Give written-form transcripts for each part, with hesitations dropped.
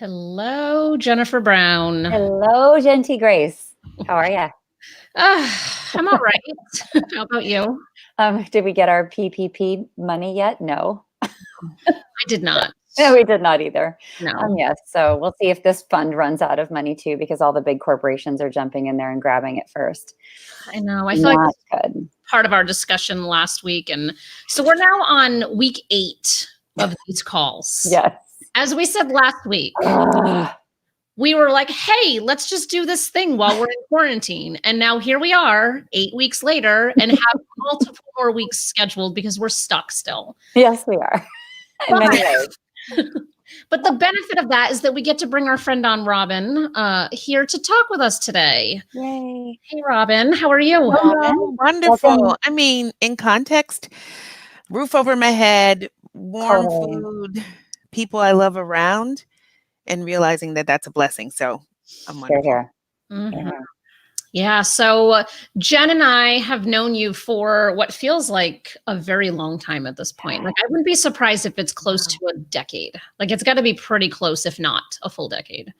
Hello, Jennifer Brown. Hello, Genty Grace. How are you? I'm all right. How about you? Did we get our PPP money yet? No. I did not. No, we did not either. No. Yes. So we'll see if this fund runs out of money too, because all the big corporations are jumping in there and grabbing it first. I know. I feel like Not that's good. part of our discussion last week. And so we're now on week 8 of these calls. Yes. As we said last week, we were like, hey, let's just do this thing while we're in quarantine. And now here we are 8 weeks later and have multiple more weeks scheduled because we're stuck still. Yes, we are. In many ways. But the benefit of that is that we get to bring our friend on, Robin, here to talk with us today. Yay. Hey, Robin, how are you? Oh, wonderful. Welcome. I mean, in context, roof over my head, warm Totally. food, people I love around, and realizing that that's a blessing. So I'm Here, wonderful. here. Mhm. Here. Yeah, so Jen and I have known you for what feels like a very long time at this point. Like, I wouldn't be surprised if it's close to a decade. Like, it's got to be pretty close, if not a full decade.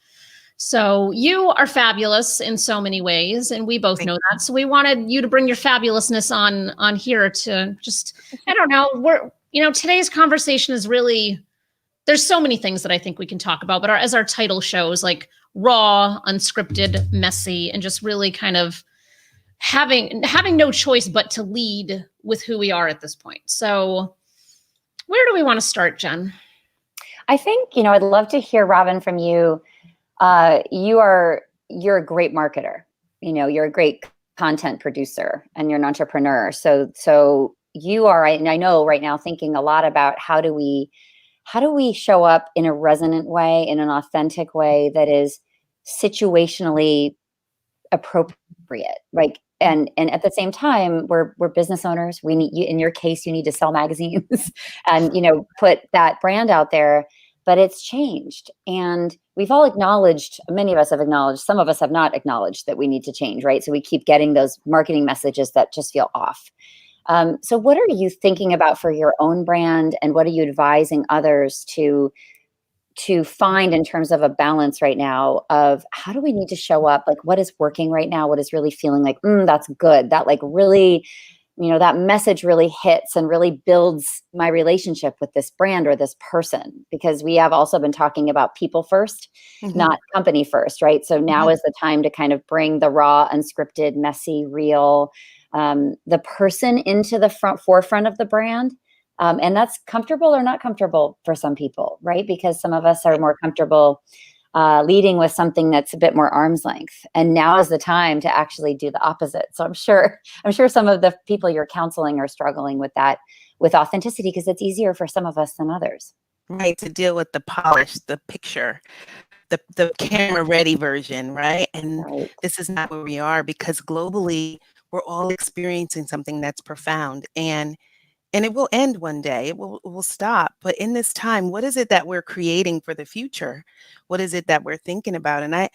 So you are fabulous in so many ways, and we both know that. So we wanted you to bring your fabulousness on here to just, I don't know, today's conversation is really, there's so many things that I think we can talk about, but as our title shows, like raw, unscripted, messy, and just really kind of having no choice but to lead with who we are at this point. So where do we want to start, Jen? I think, I'd love to hear, Robin, from you. You're a great marketer. You're a great content producer and you're an entrepreneur. So you are, and I know right now, thinking a lot about how do we show up in a resonant way, in an authentic way that is situationally appropriate, right? And at the same time, we're business owners. We need you. In your case, you need to sell magazines and put that brand out there. But it's changed, and we've all acknowledged. Many of us have acknowledged. Some of us have not acknowledged that we need to change, right? So we keep getting those marketing messages that just feel off. So what are you thinking about for your own brand, and what are you advising others to find in terms of a balance right now of how do we need to show up? Like, what is working right now? What is really feeling like, that's good. That like really, that message really hits and really builds my relationship with this brand or this person, because we have also been talking about people first, not company first, right? So now is the time to kind of bring the raw, unscripted, messy, real, the person into the forefront of the brand. And that's comfortable or not comfortable for some people, right? Because some of us are more comfortable leading with something that's a bit more arm's length. And now is the time to actually do the opposite. So I'm sure some of the people you're counseling are struggling with that, with authenticity, because it's easier for some of us than others. Right, to deal with the polish, the picture, the camera ready version, right? And this is not where we are, because globally, we're all experiencing something that's profound. And it will end one day. It will stop. But in this time, what is it that we're creating for the future? What is it that we're thinking about? And I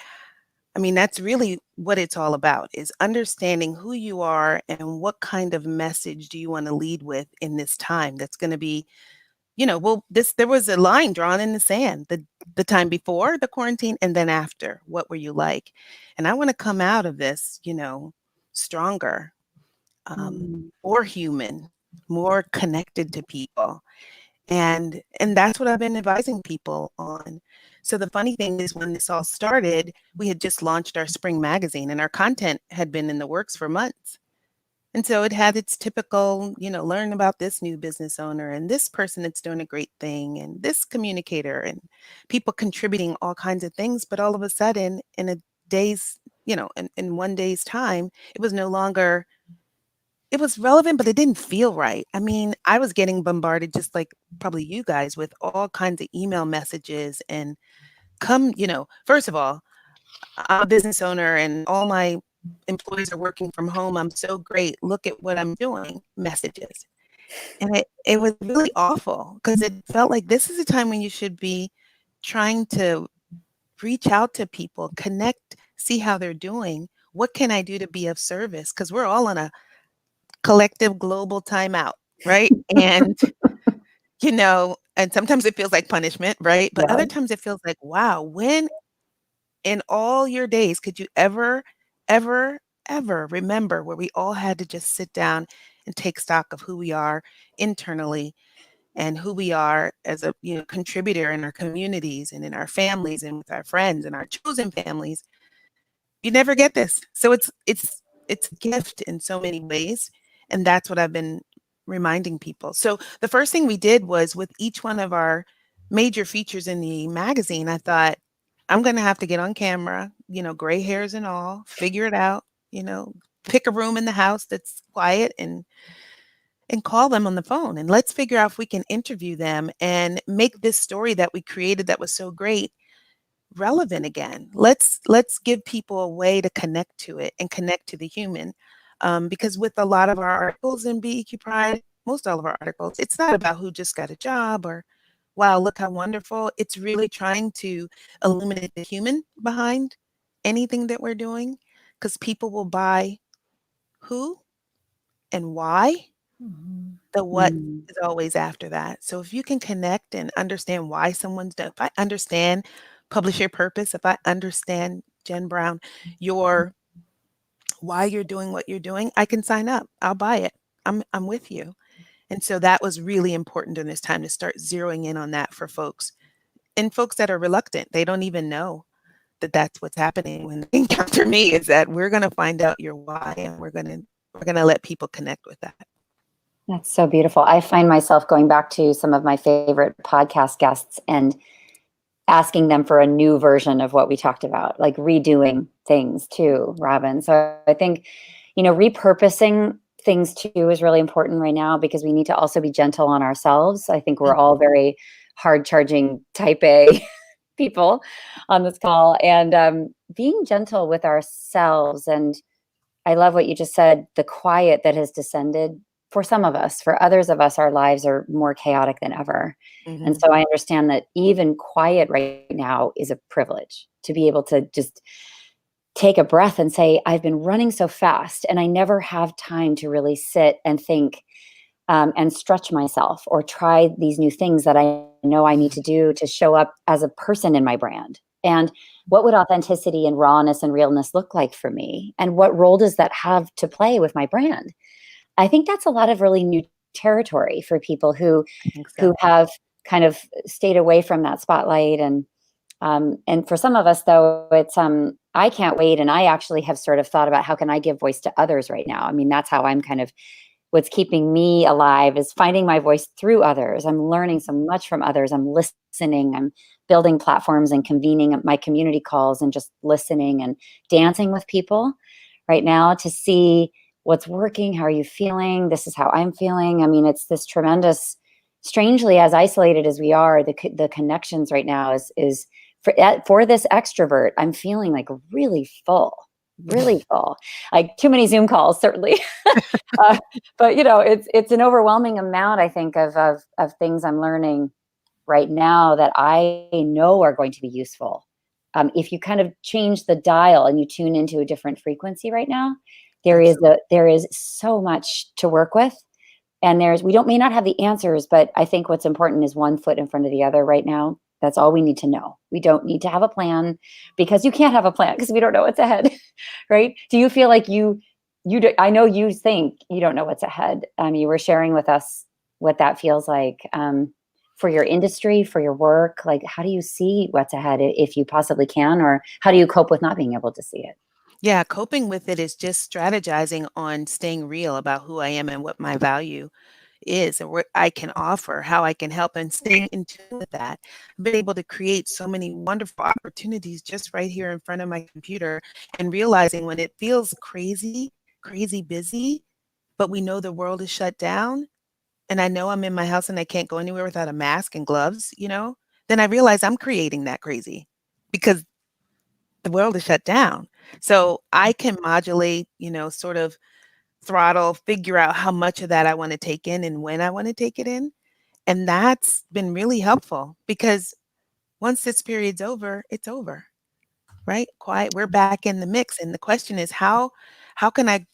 mean, that's really what it's all about, is understanding who you are and what kind of message do you want to lead with in this time that's going to be, there was a line drawn in the sand, the time before the quarantine and then after. What were you like? And I want to come out of this, stronger, more human, more connected to people. And that's what I've been advising people on. So the funny thing is, when this all started, we had just launched our spring magazine and our content had been in the works for months. And so it had its typical, learn about this new business owner and this person that's doing a great thing and this communicator and people contributing all kinds of things. But all of a sudden, in a day's, in one day's time, it was no longer, it was relevant, but it didn't feel right. I mean, I was getting bombarded, just like probably you guys, with all kinds of email messages and first of all, I'm a business owner and all my employees are working from home. I'm so great. Look at what I'm doing. Messages. And it was really awful, because it felt like this is a time when you should be trying to reach out to people, connect, see how they're doing. What can I do to be of service? Because we're all on a collective global timeout, right? And and sometimes it feels like punishment, right? But Yeah. other times it feels like, wow, when in all your days could you ever, ever, ever remember where we all had to just sit down and take stock of who we are internally and who we are as a contributor in our communities and in our families and with our friends and our chosen families. You never get this. So it's a gift in so many ways. And that's what I've been reminding people. So the first thing we did was with each one of our major features in the magazine, I thought, I'm going to have to get on camera, gray hairs and all, figure it out, pick a room in the house that's quiet and call them on the phone and let's figure out if we can interview them and make this story that we created that was so great relevant again. Let's give people a way to connect to it and connect to the human. Because with a lot of our articles in BEQ Pride, most all of our articles, it's not about who just got a job or, wow, look how wonderful. It's really trying to illuminate the human behind anything that we're doing, because people will buy who and why. The what is always after that. So if you can connect and understand why someone's done, if I understand Publish Your Purpose, if I understand, Jenn Brown, why you're doing what you're doing, I can sign up. I'll buy it. I'm with you. And so that was really important during this time to start zeroing in on that for folks. And folks that are reluctant, they don't even know that that's what's happening when they encounter me, is that we're going to find out your why and we're going to let people connect with that. That's so beautiful. I find myself going back to some of my favorite podcast guests and asking them for a new version of what we talked about, like redoing things too, Robin. So I think, repurposing things too is really important right now because we need to also be gentle on ourselves. I think we're all very hard charging type A people on this call, and being gentle with ourselves. And I love what you just said, the quiet that has descended for some of us. For others of us, our lives are more chaotic than ever. And so I understand that even quiet right now is a privilege, to be able to just take a breath and say, I've been running so fast and I never have time to really sit and think and stretch myself or try these new things that I know I need to do to show up as a person in my brand. And what would authenticity and rawness and realness look like for me? And what role does that have to play with my brand? I think that's a lot of really new territory for people who have kind of stayed away from that spotlight. And for some of us, though, it's I can't wait. And I actually have sort of thought about how can I give voice to others right now. I mean, that's how I'm kind of, what's keeping me alive is finding my voice through others. I'm learning so much from others. I'm listening. I'm building platforms and convening my community calls and just listening and dancing with people right now to see what's working. How are you feeling? This is how I'm feeling. I mean, it's this tremendous, strangely, as isolated as we are, the connections right now is for this extrovert, I'm feeling like really full, like too many Zoom calls, certainly. But it's an overwhelming amount, I think, of things I'm learning right now that I know are going to be useful. If you kind of change the dial and you tune into a different frequency right now, there is so much to work with. And we may not have the answers, but I think what's important is one foot in front of the other right now. That's all we need to know. We don't need to have a plan, because you can't have a plan because we don't know what's ahead, right? Do you feel like I know you think you don't know what's ahead. You were sharing with us what that feels like for your industry, for your work. Like, how do you see what's ahead if you possibly can, or how do you cope with not being able to see it? Yeah, coping with it is just strategizing on staying real about who I am and what my value is and what I can offer, how I can help, and staying in tune with that. I've been able to create so many wonderful opportunities just right here in front of my computer, and realizing when it feels crazy busy, but we know the world is shut down, and I know I'm in my house and I can't go anywhere without a mask and gloves, then I realize I'm creating that crazy because the world is shut down. So I can modulate, sort of throttle, figure out how much of that I want to take in and when I want to take it in. And that's been really helpful, because once this period's over, it's over, right? Quiet. We're back in the mix. And the question is, how can I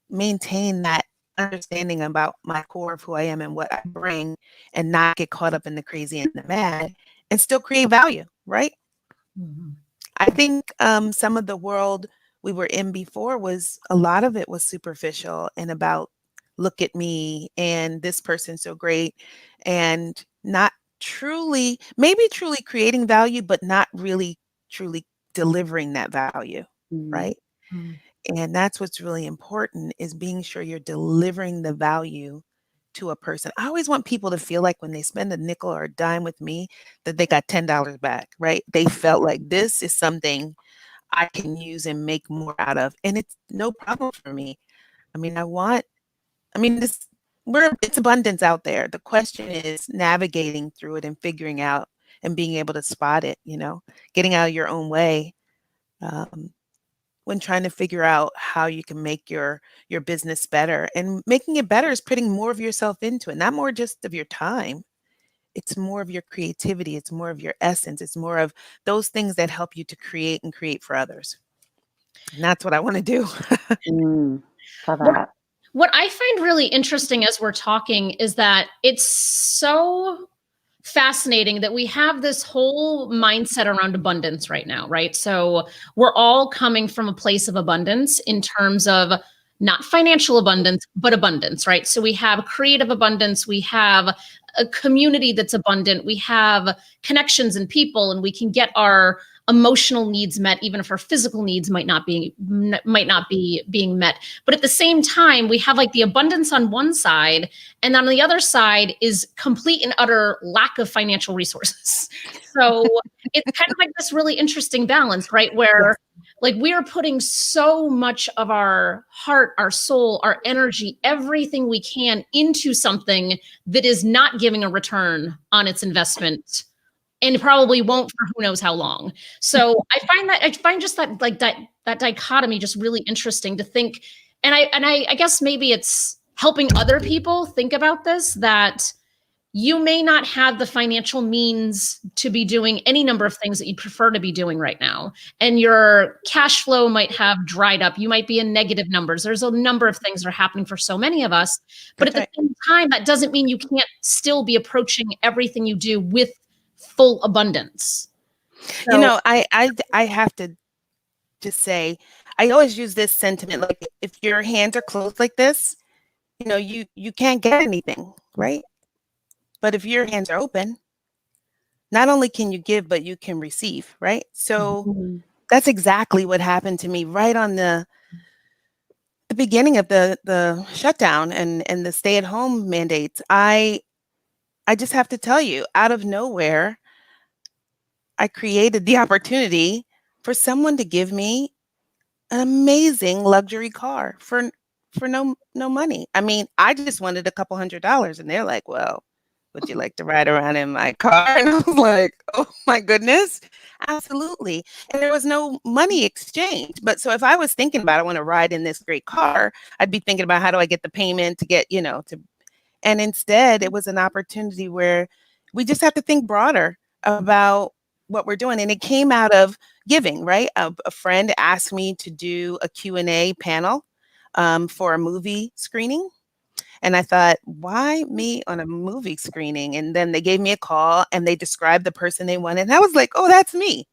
maintain that understanding about my core of who I am and what I bring, and not get caught up in the crazy and the mad, and still create value, right? Mm-hmm. I think some of the world we were in before was, a lot of it was superficial and about, look at me and this person's so great, and not truly, maybe truly creating value, but not really truly delivering that value, right? Mm-hmm. And that's what's really important, is being sure you're delivering the value to a person. I always want people to feel like when they spend a nickel or a dime with me, that they got $10 back, right? They felt like this is something I can use and make more out of. And it's no problem for me. I mean, it's abundance out there. The question is navigating through it and figuring out and being able to spot it, getting out of your own way. When trying to figure out how you can make your business better. And making it better is putting more of yourself into it, not more just of your time. It's more of your creativity. It's more of your essence. It's more of those things that help you to create and create for others. And that's what I want to do. Love that. What I find really interesting as we're talking is that it's so fascinating that we have this whole mindset around abundance right now, right? So we're all coming from a place of abundance in terms of not financial abundance, but abundance, right? So we have creative abundance, we have a community that's abundant, we have connections and people, and we can get our emotional needs met, even if our physical needs might not be being met. But at the same time, we have like the abundance on one side, and on the other side is complete and utter lack of financial resources. So it's kind of like this really interesting balance, right? Where like we are putting so much of our heart, our soul, our energy, everything we can into something that is not giving a return on its investment, and probably won't for who knows how long. So I find just that dichotomy just really interesting to think. And I guess maybe it's helping other people think about this, that you may not have the financial means to be doing any number of things that you'd prefer to be doing right now. And your cash flow might have dried up. You might be in negative numbers. There's a number of things that are happening for so many of us. But at the same time, that doesn't mean you can't still be approaching everything you do with full abundance. So, I have to just say, I always use this sentiment, like if your hands are closed like this, you can't get anything, right? But if your hands are open, not only can you give, but you can receive, right? So that's exactly what happened to me right on the beginning of the shutdown and the stay-at-home mandates. I just have to tell you, out of nowhere, I created the opportunity for someone to give me an amazing luxury car for no money. I mean, I just wanted a couple $100s, and they're like, well, would you like to ride around in my car? And I was like, oh my goodness, absolutely. And there was no money exchange. But so if I was thinking about, I want to ride in this great car, I'd be thinking about, how do I get the payment to get, and instead it was an opportunity where we just have to think broader about what we're doing. And it came out of giving, right? A friend asked me to do a Q&A panel for a movie screening. And I thought, why me on a movie screening? And then they gave me a call and they described the person they wanted. And I was like, oh, that's me,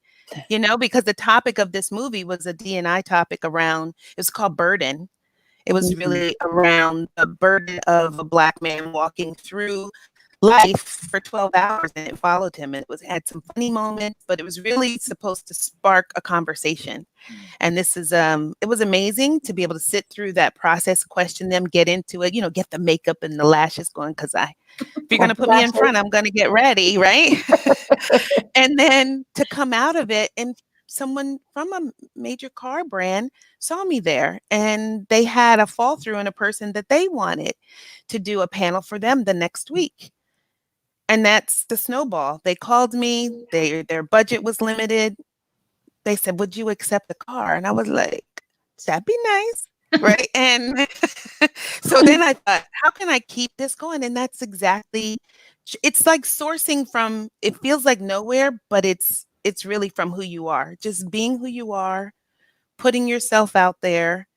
because the topic of this movie was a D&I topic around, it was called Broaden. It was really around the burden of a Black man walking through life for 12 hours, and it followed him. It had some funny moments, but it was really supposed to spark a conversation. And this is it was amazing to be able to sit through that process, question them, get into it, get the makeup and the lashes going, because if you're going to put me in front, I'm going to get ready, right? And then to come out of it, and someone from a major car brand saw me there, and they had a fall through in a person that they wanted to do a panel for them the next week. And that's the snowball. They called me, their budget was limited. They said, would you accept the car? And I was like, that'd be nice. Right. And so then I thought, how can I keep this going? And that's exactly, it's like sourcing from, it feels like nowhere, but it's really from who you are, just being who you are, putting yourself out there,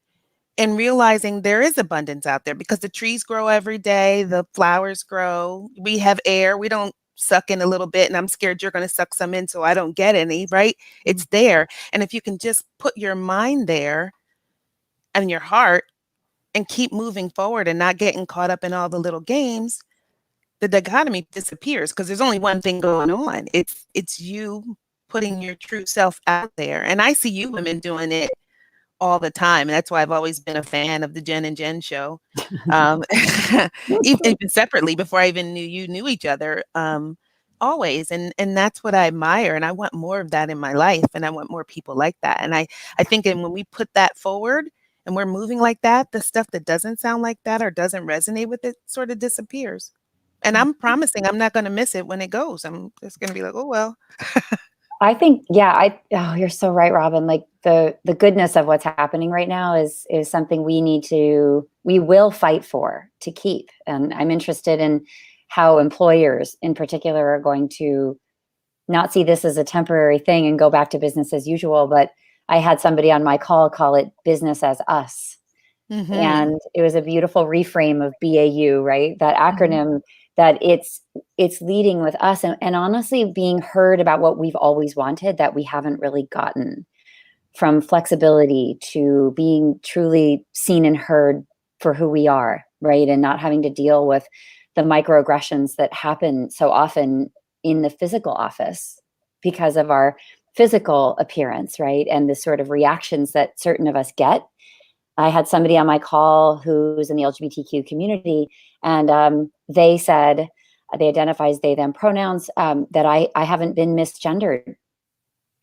and realizing there is abundance out there because the trees grow every day, the flowers grow, we have air, we don't suck in a little bit and I'm scared you're going to suck some in so I don't get any, right? It's there. And if you can just put your mind there and your heart and keep moving forward and not getting caught up in all the little games, the dichotomy disappears because there's only one thing going on. It's you putting your true self out there. And I see you women doing it all the time. And that's why I've always been a fan of the Jenn and Jenn show. Even separately before I even knew you knew each other. Always. And that's what I admire. And I want more of that in my life. And I want more people like that. And I think when we put that forward and we're moving like that, the stuff that doesn't sound like that or doesn't resonate with it sort of disappears. And I'm promising I'm not going to miss it when it goes. I'm just going to be like, oh, well. I think, yeah, you're so right, Robin. Like the goodness of what's happening right now is something we will fight for to keep. And I'm interested in how employers in particular are going to not see this as a temporary thing and go back to business as usual. But I had somebody on my call call it business as us. Mm-hmm. And it was a beautiful reframe of BAU, right? That acronym, that it's leading with us and honestly being heard about what we've always wanted that we haven't really gotten, from flexibility to being truly seen and heard for who we are, right? And not having to deal with the microaggressions that happen so often in the physical office because of our physical appearance, right? And the sort of reactions that certain of us get. I had somebody on my call who's in the LGBTQ community, and they said, they identify as they, them pronouns, that I haven't been misgendered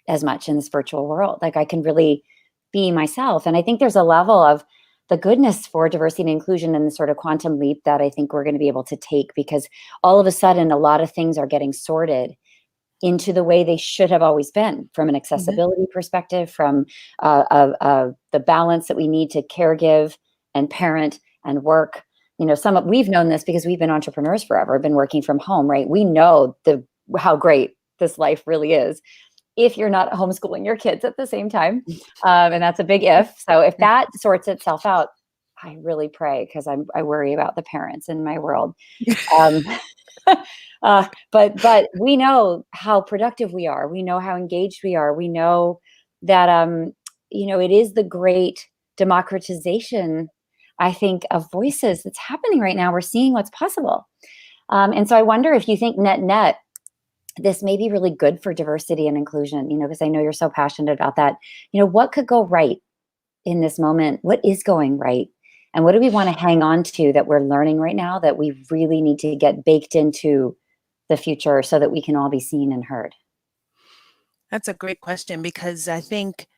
as much in this virtual world. Like I can really be myself. And I think there's a level of the goodness for diversity and inclusion and the sort of quantum leap that I think we're going to be able to take, because all of a sudden, a lot of things are getting sorted into the way they should have always been, from an accessibility perspective, from the balance that we need to caregive and parent and work. You know, we've known this because we've been entrepreneurs forever, been working from home, right? We know how great this life really is if you're not homeschooling your kids at the same time. And that's a big if. So if that sorts itself out, I really pray, because I worry about the parents in my world. But we know how productive we are. We know how engaged we are. We know that, it is the great democratization, I think, of voices that's happening right now. We're seeing what's possible. And so I wonder if you think net, this may be really good for diversity and inclusion, because I know you're so passionate about that. What could go right in this moment? What is going right? And what do we want to hang on to that we're learning right now that we really need to get baked into the future so that we can all be seen and heard? That's a great question, because I think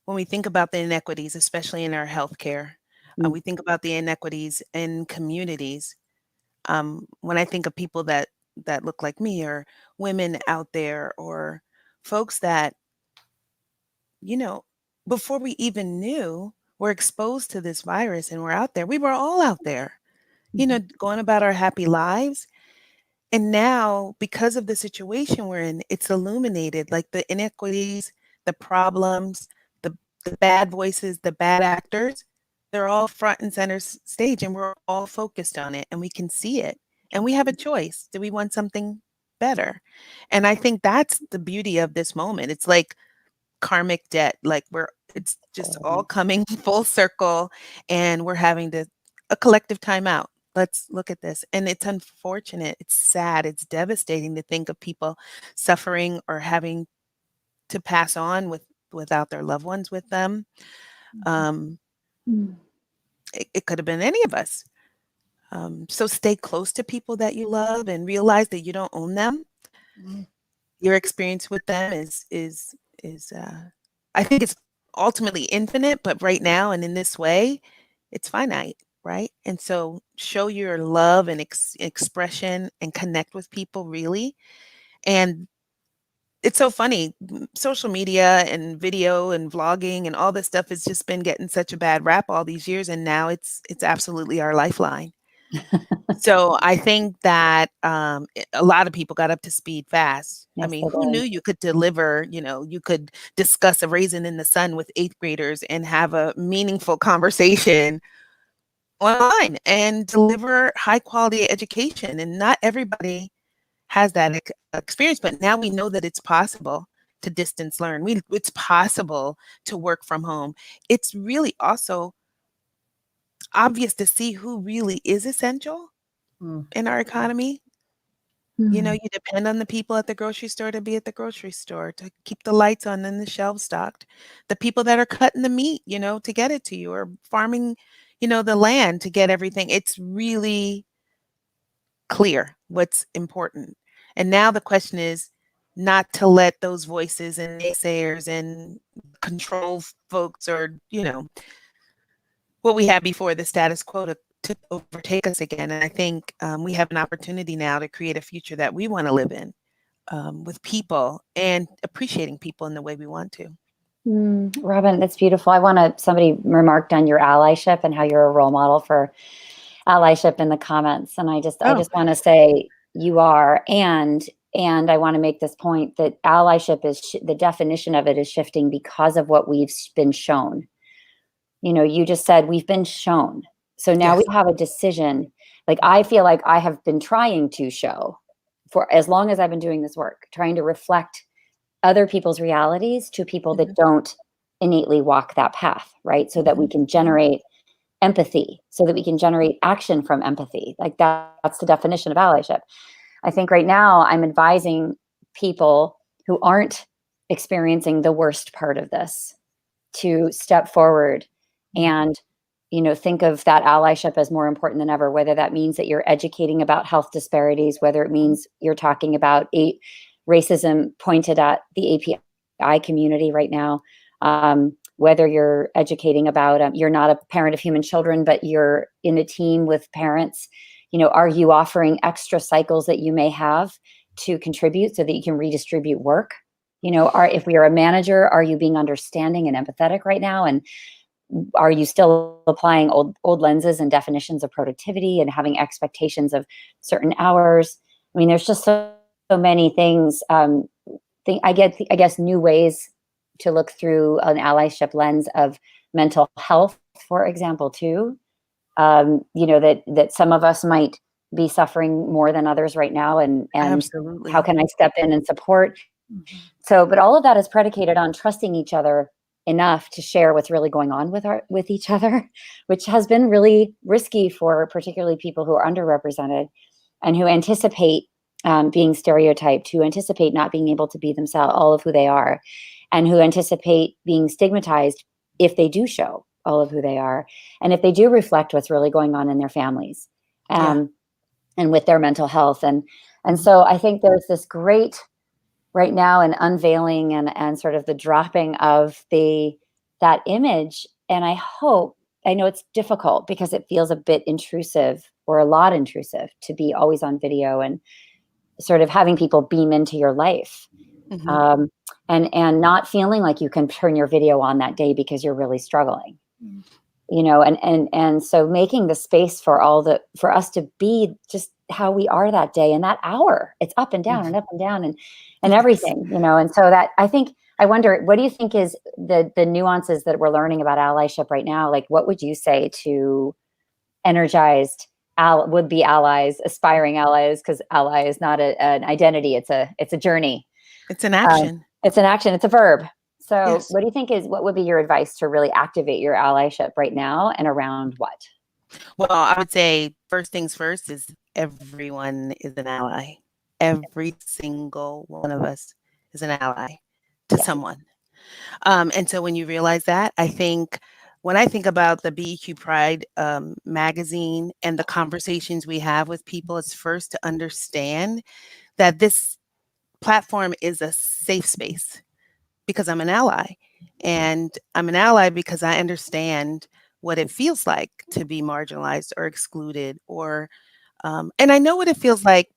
when we think about the inequities, especially in our healthcare, we think about the inequities in communities. When I think of people that look like me, or women out there, or folks that, before we even knew, were exposed to this virus and we're out there. We were all out there, going about our happy lives. And now, because of the situation we're in, it's illuminated, like the inequities, the problems, the bad voices, the bad actors, they're all front and center stage, and we're all focused on it, and we can see it. And we have a choice. Do we want something better? And I think that's the beauty of this moment. It's like karmic debt. Like it's just all coming full circle, and we're having a collective timeout. Let's look at this. And it's unfortunate. It's sad. It's devastating to think of people suffering or having to pass on without their loved ones with them. It could have been any of us. So stay close to people that you love and realize that you don't own them. Your experience with them is I think it's ultimately infinite, but right now and in this way, it's finite, right? And so show your love and expression and connect with people, really. And it's so funny, social media and video and vlogging and all this stuff has just been getting such a bad rap all these years, and now it's absolutely our lifeline. So I think that a lot of people got up to speed fast. I Yes, mean, they who knew did. you could deliver, you could discuss a raisin in the sun with 8th graders and have a meaningful conversation online and deliver high quality education. And not everybody has that experience, but now we know that it's possible to distance learn. It's possible to work from home. It's really also obvious to see who really is essential in our economy. You know, Mm. you depend on the people at the grocery store to be at the grocery store, to keep the lights on and the shelves stocked. The people that are cutting the meat, to get it to you, or farming, the land to get everything. It's really clear what's important. And now the question is not to let those voices and naysayers and control folks, or, what we had before, the status quo, to overtake us again. And I think we have an opportunity now to create a future that we want to live in, with people and appreciating people in the way we want to. Robin, that's beautiful. Somebody remarked on your allyship and how you're a role model for allyship in the comments. And I just want to say you are, and I want to make this point that allyship the definition of it is shifting because of what we've been shown. You just said we've been shown. So now Yes. we have a decision. Like, I feel like I have been trying to show for as long as I've been doing this work, trying to reflect other people's realities to people that don't innately walk that path, right? So that we can generate empathy, so that we can generate action from empathy. Like, that's the definition of allyship. I think right now I'm advising people who aren't experiencing the worst part of this to step forward and think of that allyship as more important than ever, whether that means that you're educating about health disparities, whether it means you're talking about racism pointed at the API community right now, whether you're educating about, you're not a parent of human children, but you're in a team with parents. Are you offering extra cycles that you may have to contribute so that you can redistribute work? If we are a manager, are you being understanding and empathetic right now? And are you still applying old lenses and definitions of productivity and having expectations of certain hours? I mean, there's just so many things. I guess new ways to look through an allyship lens of mental health, for example, too. That some of us might be suffering more than others right now, and Absolutely. how can I step in and support? So, but all of that is predicated on trusting each other enough to share what's really going on with each other, which has been really risky for particularly people who are underrepresented and who anticipate being stereotyped, who anticipate not being able to be themselves, all of who they are, and who anticipate being stigmatized if they do show all of who they are, and if they do reflect what's really going on in their families, and with their mental health. And so I think there's this great right now an unveiling and sort of the dropping of that image. And I know it's difficult because it feels a bit intrusive, or a lot intrusive, to be always on video and sort of having people beam into your life, and not feeling like you can turn your video on that day because you're really struggling. And so making the space for us to be just how we are that day and that hour. It's up and down and up and down and everything, and so that I wonder, what do you think is the nuances that we're learning about allyship right now? Like, what would you say to energized would-be allies, aspiring allies? Because ally is not an identity; it's a journey. It's an action. It's an action. It's a verb. So Yes. What do you think what would be your advice to really activate your allyship right now, and around what? Well, I would say first things first is everyone is an ally. Every single one of us is an ally to someone. And so when you realize that, when I think about the BEQ Pride magazine and the conversations we have with people, it's first to understand that this platform is a safe space because I'm an ally. And I'm an ally because I understand what it feels like to be marginalized or excluded, and I know what it feels like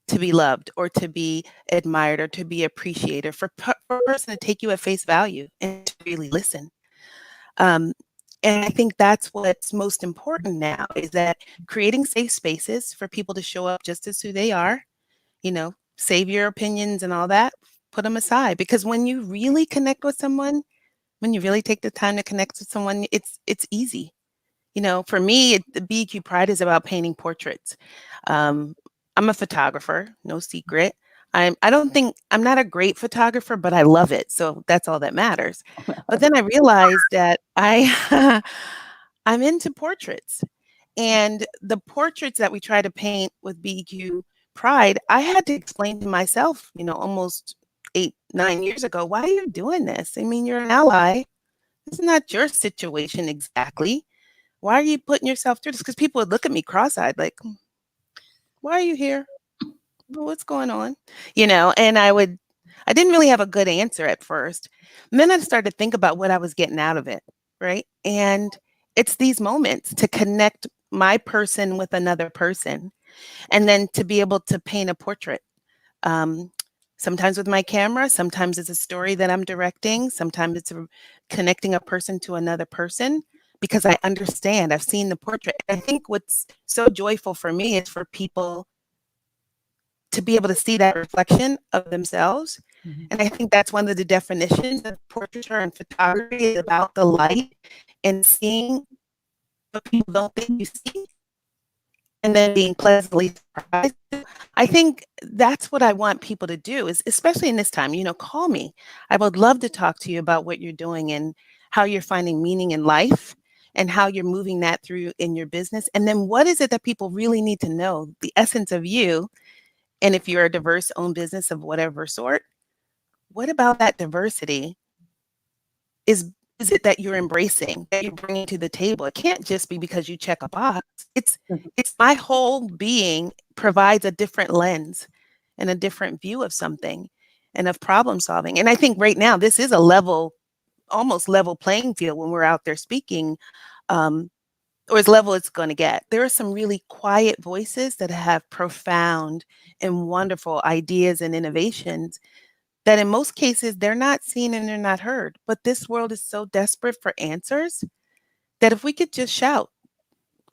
to be loved, or to be admired, or to be appreciated, for a person to take you at face value and to really listen. And And I think that's what's most important now, is that creating safe spaces for people to show up just as who they are, save your opinions and all that, put them aside. Because when you really connect with someone, when you really take the time to connect with someone, it's easy. For me, the BEQ Pride is about painting portraits. I'm a photographer, no secret. I'm not a great photographer, but I love it. So that's all that matters. But then I realized that I'm into portraits. And the portraits that we try to paint with BEQ Pride, I had to explain to myself, almost 8-9 years ago, why are you doing this? I mean, you're an ally. It's not your situation exactly. Why are you putting yourself through this? Because people would look at me cross-eyed like, why are you here? What's going on? And I didn't really have a good answer at first. And then I started to think about what I was getting out of it, right? And it's these moments to connect my person with another person, and then to be able to paint a portrait. Sometimes with my camera, sometimes it's a story that I'm directing, sometimes it's connecting a person to another person, because I understand, I've seen the portrait. I think what's so joyful for me is for people to be able to see that reflection of themselves. Mm-hmm. And I think that's one of the definitions of portraiture and photography, is about the light and seeing what people don't think you see, and then being pleasantly surprised. I think that's what I want people to do, is especially in this time, call me. I would love to talk to you about what you're doing and how you're finding meaning in life and how you're moving that through in your business. And then what is it that people really need to know, the essence of you. And if you're a diverse owned business of whatever sort, what about that diversity is it that you're embracing, that you're bringing to the table? It can't just be because you check a box. It's my whole being provides a different lens and a different view of something and of problem solving. And I think right now this is a almost level playing field when we're out there speaking, or as level it's going to get. There are some really quiet voices that have profound and wonderful ideas and innovations that in most cases, they're not seen and they're not heard. But this world is so desperate for answers that if we could just shout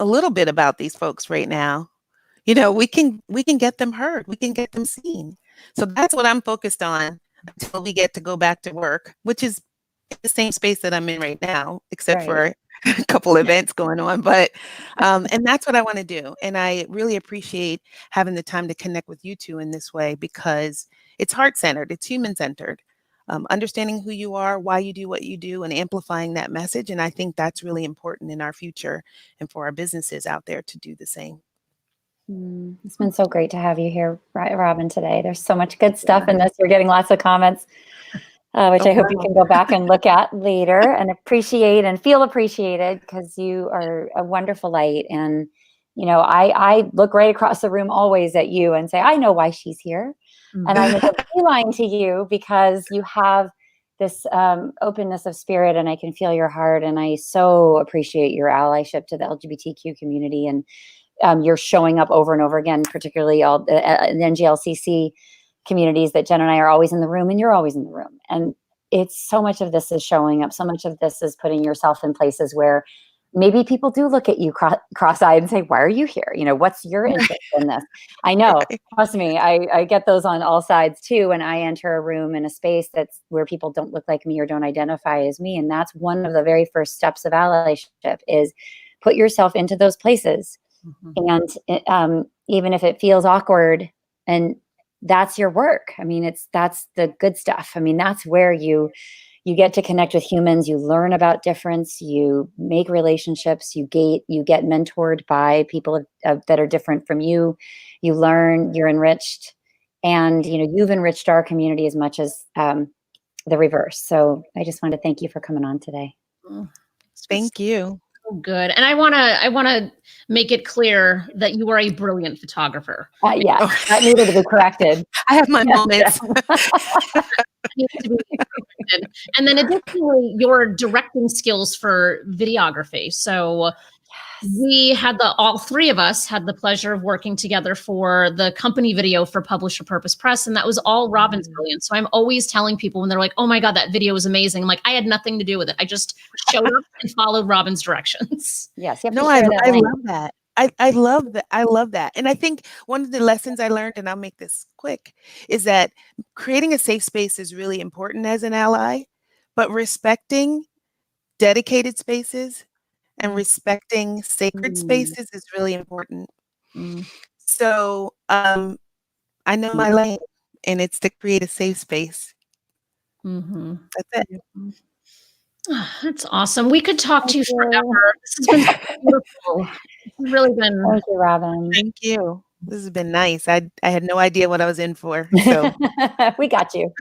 a little bit about these folks right now, we can get them heard. We can get them seen. So that's what I'm focused on until we get to go back to work, which is the same space that I'm in right now, except for a couple events going on. But and that's what I want to do. And I really appreciate having the time to connect with you two in this way, because it's heart-centered, it's human-centered, understanding who you are, why you do what you do, and amplifying that message. And I think that's really important in our future and for our businesses out there to do the same. It's been so great to have you here, Robin, today. There's so much good stuff in this. We're getting lots of comments, which I hope you can go back and look at later and appreciate and feel appreciated, because you are a wonderful light. And, I look right across the room always at you and say, I know why she's here. And I make a beeline to you because you have this openness of spirit, and I can feel your heart. And I so appreciate your allyship to the LGBTQ community, and you're showing up over and over again, particularly all the NGLCC communities that Jenn and I are always in the room, and you're always in the room. And it's so much of this is showing up. So much of this is putting yourself in places where maybe people do look at you cross-eyed and say, why are you here? What's your interest in this? I know, trust me, I get those on all sides too. When I enter a room in a space that's where people don't look like me or don't identify as me. And that's one of the very first steps of allyship, is put yourself into those places. Mm-hmm. And even if it feels awkward, and that's your work. I mean, that's the good stuff. I mean, that's where you get to connect with humans, you learn about difference, you make relationships, you get mentored by people that are different from you, you learn, you're enriched, and you've enriched our community as much as the reverse. So I just want to thank you for coming on today. Thank you. So good. And I want to make it clear that you are a brilliant photographer. That needed to be corrected. I have my moments. Unscripted. And then additionally, your directing skills for videography. So we had all three of us had the pleasure of working together for the company video for Publish Repurpose Press. And that was all Robin's brilliance. So I'm always telling people when they're like, oh my God, that video was amazing. I'm like, I had nothing to do with it. I just showed up and followed Robin's directions. Yes. No, I love that. I love that. I love that. And I think one of the lessons I learned, and I'll make this quick, is that creating a safe space is really important as an ally, but respecting dedicated spaces and respecting sacred spaces is really important. So I know my lane, and it's to create a safe space. That's it. Oh, that's awesome. We could talk to you forever. This has been so beautiful. It's really been. Thank you, Robin. Thank you. This has been nice. I had no idea what I was in for. So we got you.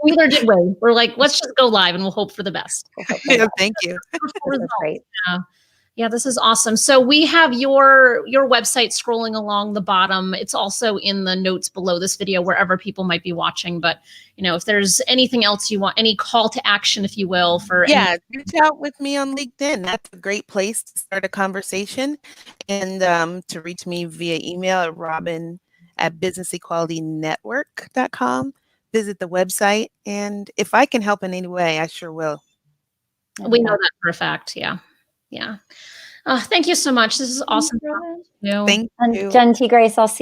Neither did we. We're like, let's just go live and we'll hope for the best. Yeah, thank you. That's great. Yeah, this is awesome. So we have your website scrolling along the bottom. It's also in the notes below this video, wherever people might be watching. But, you know, if there's anything else you want, any call to action, if you will, for reach out with me on LinkedIn. That's a great place to start a conversation. And to reach me via email at robin@businessequalitynetwork.com. Visit the website. And if I can help in any way, I sure will. We know that for a fact. Yeah. Yeah. Thank you so much. This is awesome. Thank you. And Jenn T. Grace, I'll see